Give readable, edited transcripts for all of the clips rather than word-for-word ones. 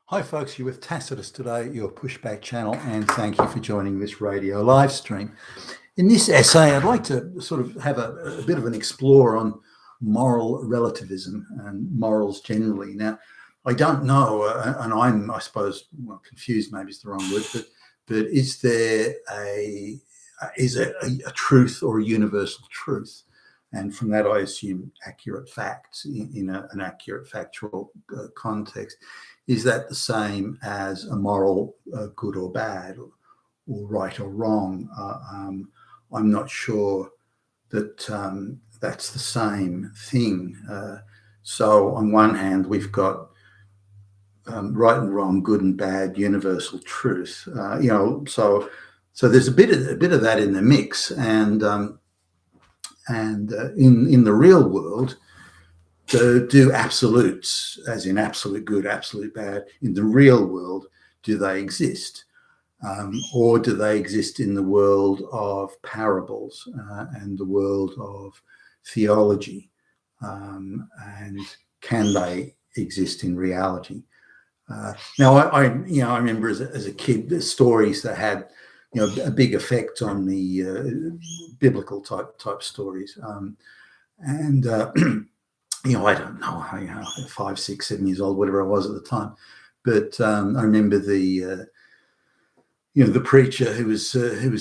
Hi folks, you're with Tacitus today, your pushback channel, and thank you for joining this radio live stream. In this essay, I'd like to sort of have a bit of an explore on moral relativism and morals generally. Now, I don't know, and I'm, I suppose, well, confused maybe is the wrong word, but is there a truth or a universal truth? And from that, I assume accurate facts in an accurate factual context. Is that the same as a moral good or bad, or right or wrong? I'm not sure that that's the same thing. So on one hand, we've got right and wrong, good and bad, universal truth. So there's a bit of that in the mix, and in the real world, do absolutes, as in absolute good, absolute bad, in the real world, do they exist? Or do they exist in the world of parables and the world of theology? And can they exist in reality? Now, I remember as a kid, the stories that had a big effect on me, biblical type stories, and I don't know, 5, 6, 7 years old, whatever I was at the time. But I remember the preacher who was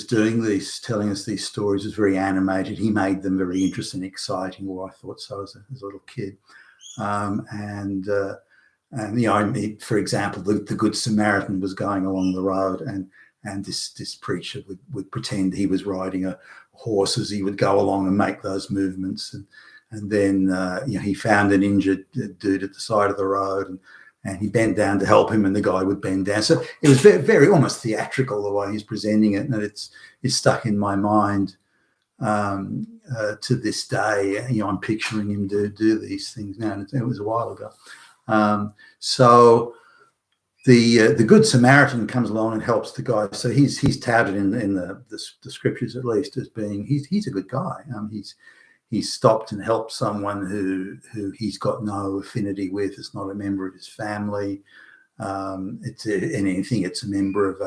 doing these, telling us these stories, was very animated. He made them very interesting, exciting. Or I thought so as a little kid. For example, the Good Samaritan was going along the road, and this preacher would pretend he was riding a horse as he would go along and make those movements. And then he found an injured dude at the side of the road, and he bent down to help him, and the guy would bend down. So it was very, very almost theatrical the way he's presenting it, and it's stuck in my mind to this day. I'm picturing him do these things now, and it was a while ago. So the Good Samaritan comes along and helps the guy. So he's touted in the scriptures, at least, as being he's a good guy. He's stopped and helped someone who he's got no affinity with. It's not a member of his family. It's a member of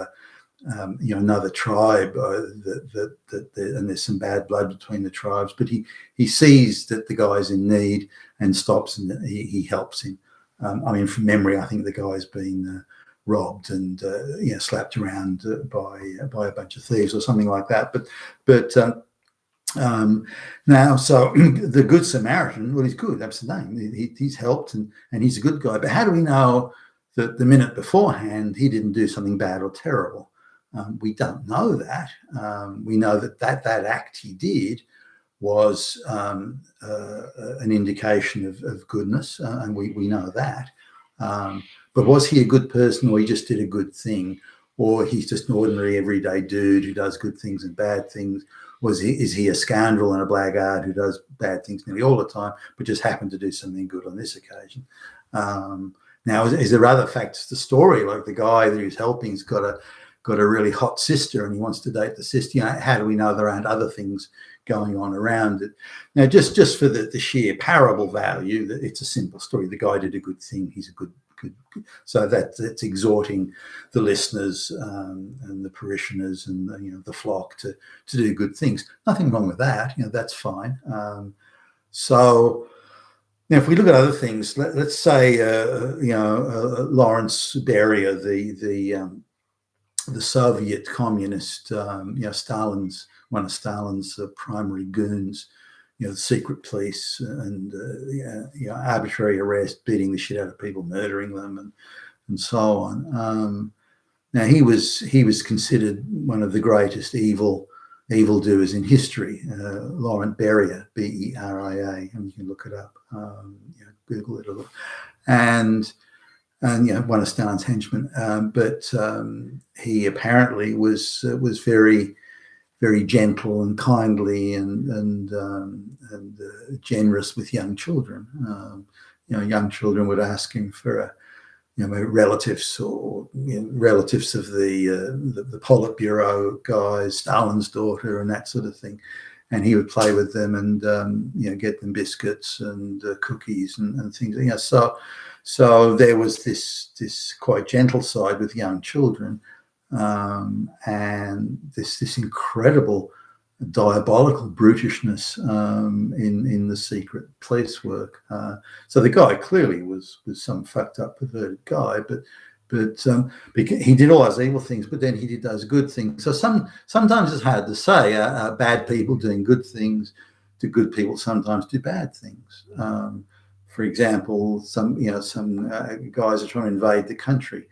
another tribe. And there's some bad blood between the tribes. But he sees that the guy's in need and stops, and he helps him. From memory, I think the guy's been robbed and slapped around by a bunch of thieves or something like that. But now, so the Good Samaritan, well, he's good, that's the name. He's helped and he's a good guy. But how do we know that the minute beforehand he didn't do something bad or terrible? We don't know that. We know that act he did was an indication of goodness, and we know that. But was he a good person, or he just did a good thing, or he's just an ordinary everyday dude who does good things and bad things? Is he a scoundrel and a blackguard who does bad things nearly all the time, but just happened to do something good on this occasion? Now, is there other factors to the story, like the guy that he's helping's got a really hot sister and he wants to date the sister? How do we know there aren't other things going on around it? Now, just for the sheer parable value, that it's a simple story. The guy did a good thing. He's a good. So that's exhorting the listeners and the parishioners and the flock to do good things. Nothing wrong with that. That's fine. So now, if we look at other things, let's say Lawrence Beria, the Soviet communist, Stalin's one of Stalin's primary goons. The secret police and arbitrary arrest, beating the shit out of people, murdering them, and so on. Now he was considered one of the greatest evildoers in history. Laurent Beria, Beria, and you can look it up. Google it, and one of Stalin's henchmen. But he apparently was very, very gentle and kindly and generous with young children. Young children would ask him for relatives or relatives of the Politburo guys, Stalin's daughter, and that sort of thing. and he would play with them and get them biscuits and cookies and things. So there was this quite gentle side with young children, and this incredible diabolical brutishness in the secret police work. So the guy clearly was some fucked up, perverted guy, but he did all those evil things, but then he did those good things. So sometimes it's hard to say. Bad people doing good things to good people sometimes do bad things. For example, some guys are trying to invade the country.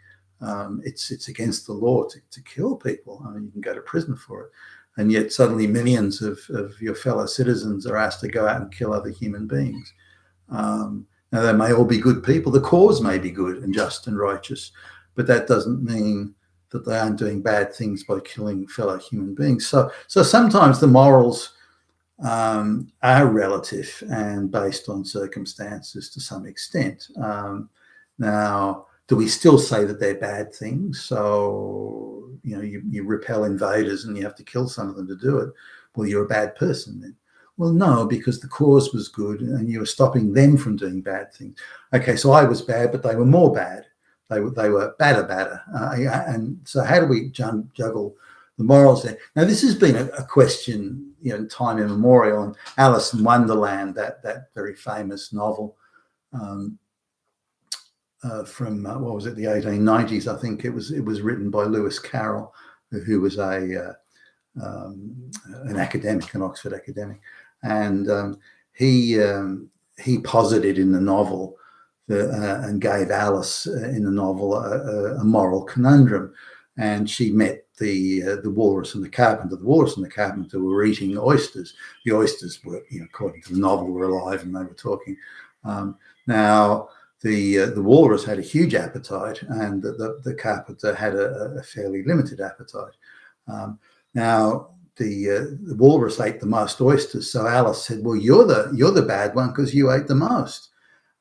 It's against the law to kill people. I mean, you can go to prison for it. And yet suddenly millions of your fellow citizens are asked to go out and kill other human beings. Now, they may all be good people. The cause may be good and just and righteous, but that doesn't mean that they aren't doing bad things by killing fellow human beings. So sometimes the morals are relative and based on circumstances to some extent. Now, do we still say that they're bad things? So, you repel invaders and you have to kill some of them to do it. Well, you're a bad person then. Well, no, because the cause was good and you were stopping them from doing bad things. Okay, so I was bad, but they were more bad. They were badder. And so how do we juggle the morals there? Now, this has been a question, in time immemorial. And Alice in Wonderland, that very famous novel from, what was it, the 1890s, I think it was written by Lewis Carroll, who was an academic, an Oxford academic. And he posited in the novel and gave Alice in the novel a moral conundrum. And she met the walrus and the carpenter. The walrus and the carpenter were eating oysters. The oysters were, according to the novel, were alive and they were talking. Now, the walrus had a huge appetite and the carpenter had a fairly limited appetite. Now, the walrus ate the most oysters. So Alice said, well, you're the bad one because you ate the most.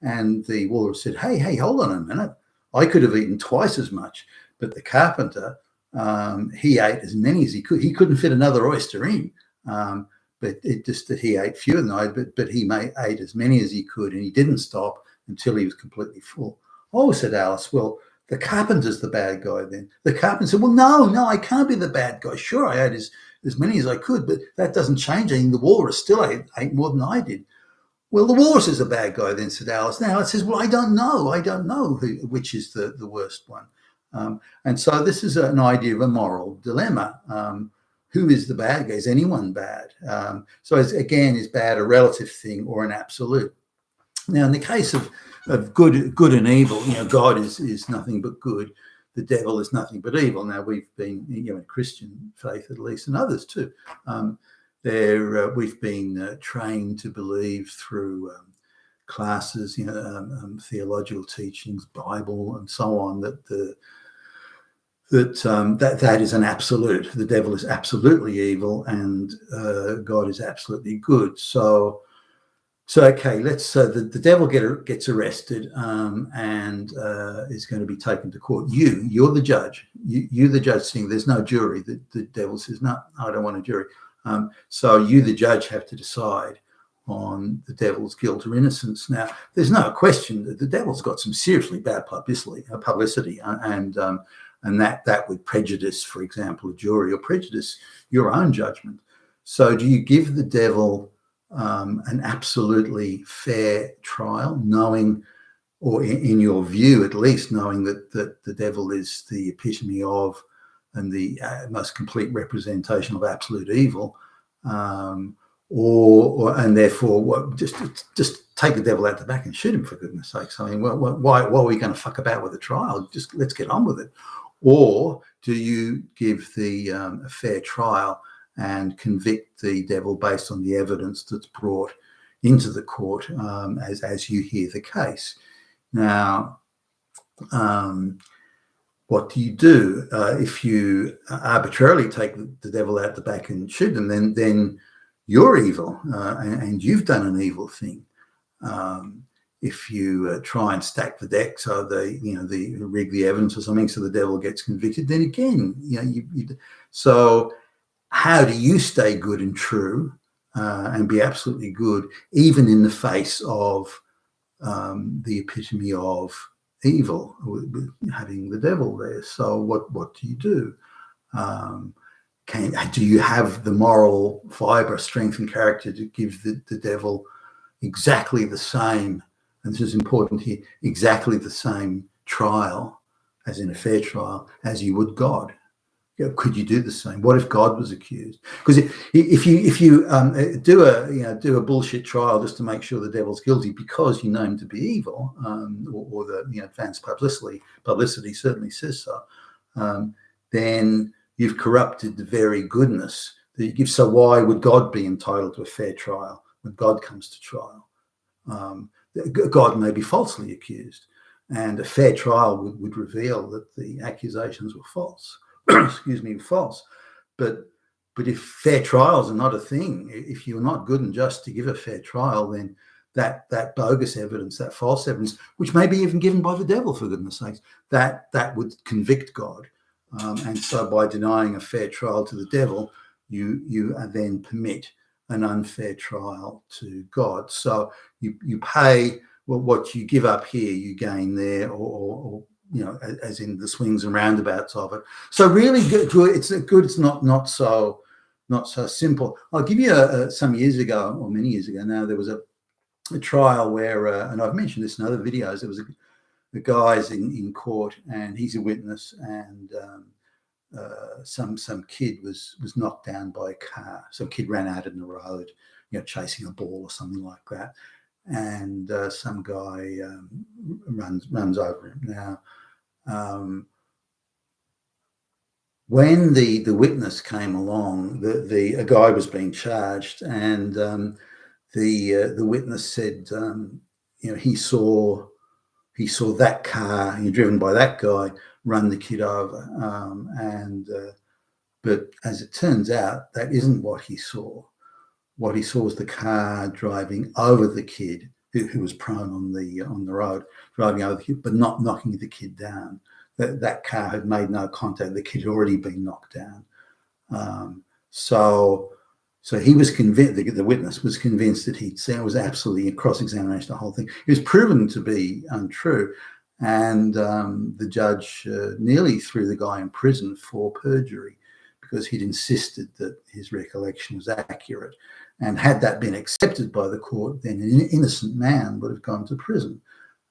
And the walrus said, hey, hold on a minute. I could have eaten twice as much. But the carpenter, he ate as many as he could. He couldn't fit another oyster in. But it just that he ate fewer than I, but he ate as many as he could. And he didn't stop until he was completely full. Oh, said Alice, well, the carpenter's the bad guy then. The carpenter said, well, no, I can't be the bad guy. Sure, I ate as many as I could, but that doesn't change anything. The walrus still ate more than I did. Well, the walrus is a bad guy then, said Alice. Now it says, well, I don't know which is the worst one. And so this is an idea of a moral dilemma. Who is the bad guy? Is anyone bad? So is bad a relative thing or an absolute? Now, in the case of good and evil, God is nothing but good. The devil is nothing but evil. Now, we've been, in Christian faith at least, and others too, we've been trained to believe through classes, theological teachings, Bible, and so on, that that is an absolute. The devil is absolutely evil, and God is absolutely good. So okay, let's the devil gets arrested and is going to be taken to court. You're the judge. You're the judge saying there's no jury. The devil says, no, I don't want a jury. So you, the judge, have to decide on the devil's guilt or innocence. Now, there's no question that the devil's got some seriously bad publicity, and that would prejudice, for example, a jury or prejudice your own judgment. So do you give the devil an absolutely fair trial, knowing, or in your view at least, knowing that the devil is the epitome of and the most complete representation of absolute evil, and therefore just take the devil out the back and shoot him, for goodness sakes? I mean, why are we going to fuck about with the trial? Just let's get on with it. Or do you give the a fair trial and convict the devil based on the evidence that's brought into the court as you hear the case? Now, what do you do if you arbitrarily take the devil out the back and shoot them? Then you're evil and you've done an evil thing. If you try and stack the deck so they rig the evidence or something so the devil gets convicted, then again, so how do you stay good and true and be absolutely good, even in the face of the epitome of evil, with having the devil there. So what do you do? Do you have the moral fibre, strength and character to give the devil exactly the same, and this is important here, exactly the same trial, as in a fair trial, as you would God? Could you do the same? What if God was accused? Because if you do a bullshit trial just to make sure the devil's guilty because you know him to be evil, or the advanced publicity certainly says so, then you've corrupted the very goodness that you give. So why would God be entitled to a fair trial when God comes to trial? God may be falsely accused, and a fair trial would reveal that the accusations were false. Excuse me, false. But if fair trials are not a thing, if you're not good and just to give a fair trial, then that bogus evidence, that false evidence, which may be even given by the devil, for goodness sakes, that would convict God. And so by denying a fair trial to the devil, you then permit an unfair trial to God. So you pay what you give up here, you gain there, or as in the swings and roundabouts of it. So really good. It's not so simple. I'll give you some years ago, or many years ago now, there was a trial where, and I've mentioned this in other videos, there was a guy's in court, and he's a witness, and some kid was knocked down by a car. Some kid ran out in the road, chasing a ball or something like that, and some guy runs over him. Now, when the witness came along, a guy was being charged, and the witness said, he saw that car, driven by that guy, run the kid over, but as it turns out, that isn't what he saw. What he saw was the car driving over the kid, who was prone on the road, driving over the kid, but not knocking the kid down. That car had made no contact. The kid had already been knocked down. So he was convinced, the witness was convinced that he'd seen. It was absolutely a cross-examination, the whole thing. It was proven to be untrue. And the judge nearly threw the guy in prison for perjury, because he'd insisted that his recollection was accurate. And had that been accepted by the court, then an innocent man would have gone to prison.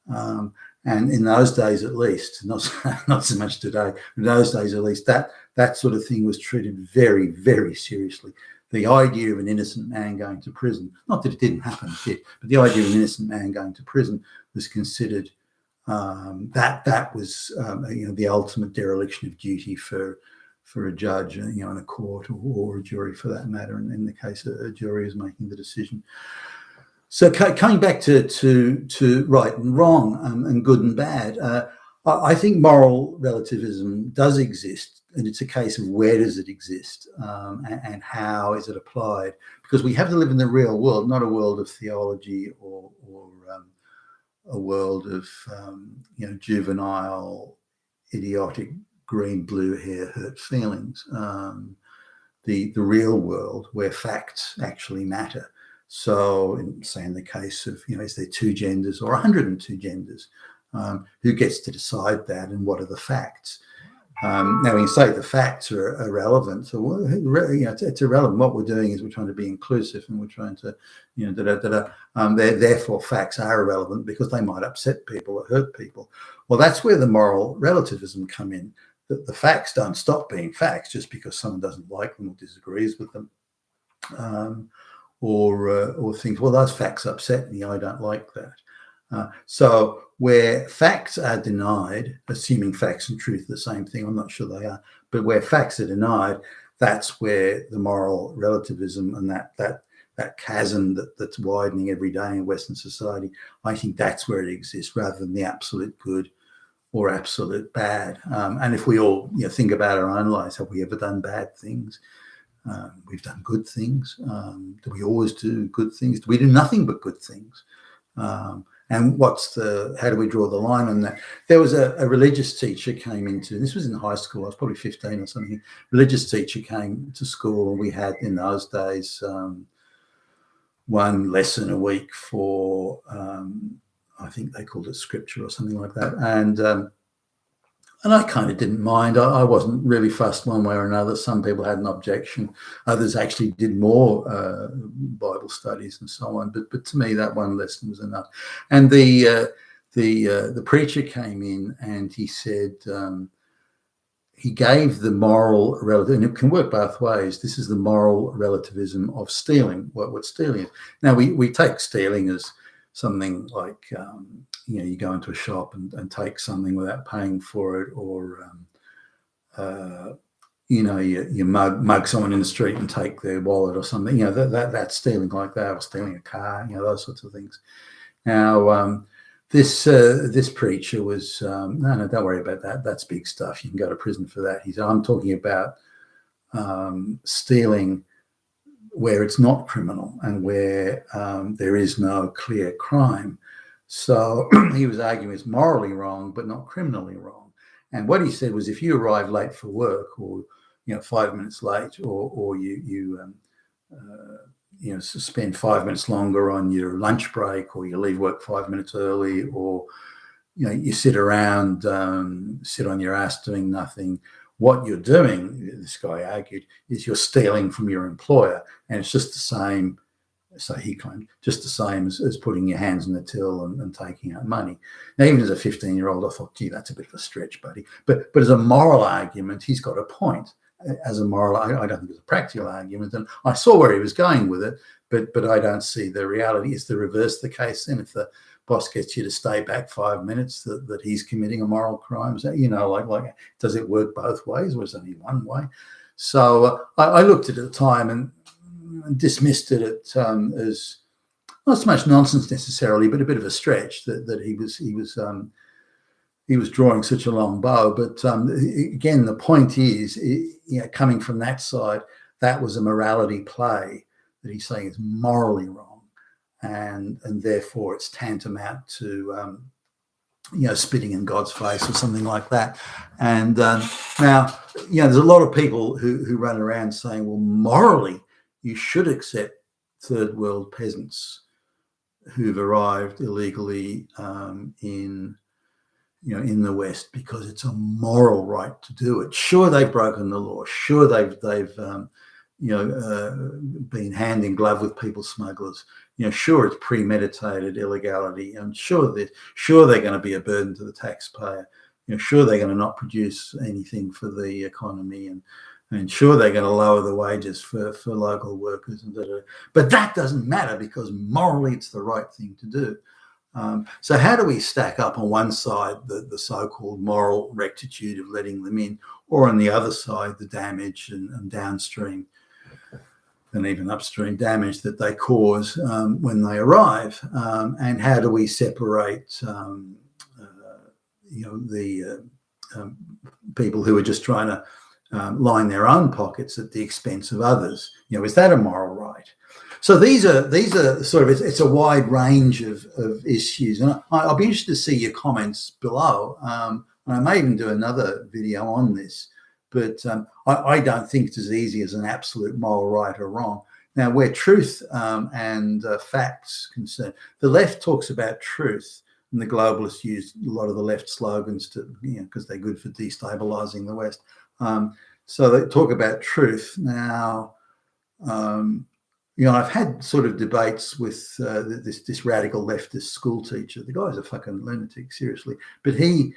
And in those days, at least, not so much today, in those days, at least, that sort of thing was treated very, very seriously. The idea of an innocent man going to prison, not that it didn't happen, but the idea of an innocent man going to prison was considered, that was the ultimate dereliction of duty for a judge, in a court, or a jury for that matter. And in the case a jury is making the decision. So coming back to right and wrong, and good and bad, I think moral relativism does exist, and it's a case of where does it exist, and how is it applied? Because we have to live in the real world, not a world of theology or a world of juvenile, idiotic, green, blue hair hurt feelings. The real world where facts actually matter. So, say in the case of, is there 2 genders or 102 genders? Who gets to decide that, and what are the facts? Now, when you say the facts are irrelevant, so it's irrelevant. What we're doing is we're trying to be inclusive, and we're trying to, therefore facts are irrelevant because they might upset people or hurt people. Well, that's where the moral relativism come in. That the facts don't stop being facts just because someone doesn't like them or disagrees with them, or thinks, well, those facts upset me, I don't like that. So where facts are denied, assuming facts and truth are the same thing, I'm not sure they are, but where facts are denied, that's where the moral relativism and that chasm that's widening every day in Western society, I think that's where it exists, rather than the absolute good or absolute bad. And if we all think about our own lives, have we ever done bad things? We've done good things. Do we always do good things? Do we do nothing but good things? And how do we draw the line on that? There was a religious teacher came into, this was in high school, I was probably 15 or something. Religious teacher came to school, and we had in those days one lesson a week for, I think they called it scripture or something like that. And I kind of didn't mind. I wasn't really fussed one way or another. Some people had an objection. Others actually did more Bible studies and so on. But to me, that one lesson was enough. And the preacher came in and he said, he gave the moral relativism, and it can work both ways. This is the moral relativism of stealing, what stealing is. Now, we take stealing as something like, you go into a shop and take something without paying for it, or, you mug someone in the street and take their wallet or something. That's stealing like that, or stealing a car, those sorts of things. Now, this preacher was, no, don't worry about that. That's big stuff. You can go to prison for that. He said, I'm talking about stealing where it's not criminal and where there is no clear crime. So he was arguing it's morally wrong, but not criminally wrong. And what he said was, if you arrive late for work, or 5 minutes late, or you spend 5 minutes longer on your lunch break, or you leave work 5 minutes early, or you sit around, sit on your ass doing nothing. What you're doing, this guy argued, is you're stealing from your employer, and it's just the same. So he claimed, just the same as putting your hands in the till and taking out money. Now, even as a 15-year-old, I thought, gee, that's a bit of a stretch, buddy. But as a moral argument, he's got a point. As a moral, I don't think it's a practical argument, and I saw where he was going with it, but I don't see the reality. Is the reverse the case then? If the boss gets you to stay back 5 minutes, that he's committing a moral crime? Is that, like does it work both ways, or is it only one way? So I looked at it at the time and dismissed it as not so much nonsense necessarily, but a bit of a stretch that he was drawing such a long bow. But again, the point is, coming from that side, that was a morality play that he's saying is morally wrong, and therefore it's tantamount to spitting in God's face or something like that. And now, there's a lot of people who run around saying, well, morally, you should accept third world peasants who've arrived illegally in the West, because it's a moral right to do it. Sure, they've broken the law. Sure, they've been hand in glove with people smugglers. Sure, it's premeditated illegality, and sure they're going to be a burden to the taxpayer. Sure, they're going to not produce anything for the economy, and sure, they're going to lower the wages for local workers. But that doesn't matter, because morally it's the right thing to do. So how do we stack up on one side the so-called moral rectitude of letting them in, or on the other side the damage and downstream and even upstream damage that they cause when they arrive? And how do we separate the people who are just trying to line their own pockets at the expense of others? Is that a moral right? So these are sort of, it's a wide range of issues, and I'll be interested to see your comments below. And I may even do another video on this, but I don't think it's as easy as an absolute moral right or wrong. Now, where truth and facts concerned, the left talks about truth, and the globalists use a lot of the left slogans to, because they're good for destabilizing the West. So they talk about truth. Now, I've had sort of debates with this radical leftist school teacher. The guy's a fucking lunatic, seriously. But he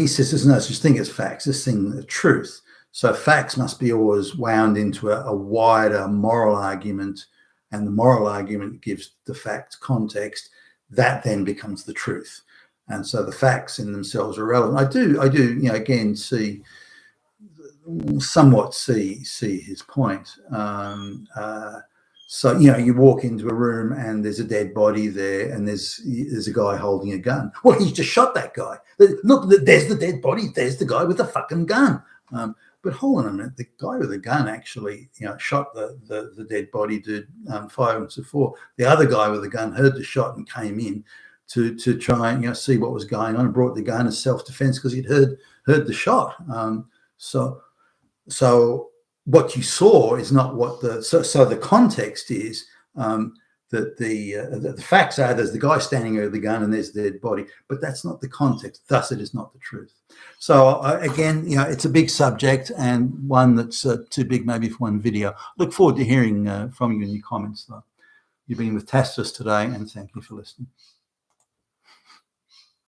says there's no such thing as facts, this thing is truth. So facts must be always wound into a wider moral argument, and the moral argument gives the facts context. That then becomes the truth. And so the facts in themselves are relevant. I do, again, somewhat see his point. So, you walk into a room and there's a dead body there, and there's a guy holding a gun. Well, he's just shot that guy. Look, there's the dead body. There's the guy with the fucking gun. But hold on a minute. The guy with the gun actually, shot the dead body dude 5 minutes before. The other guy with the gun heard the shot and came in to try and see what was going on, and brought the gun as self-defense because he'd heard the shot. So what you saw is not what so the context is that the facts are there's the guy standing over the gun and there's the dead body, but that's not the context. Thus, it is not the truth. So again, it's a big subject and one that's too big maybe for one video. Look forward to hearing from you in your comments, though. You've been with Tacitus today, and thank you for listening.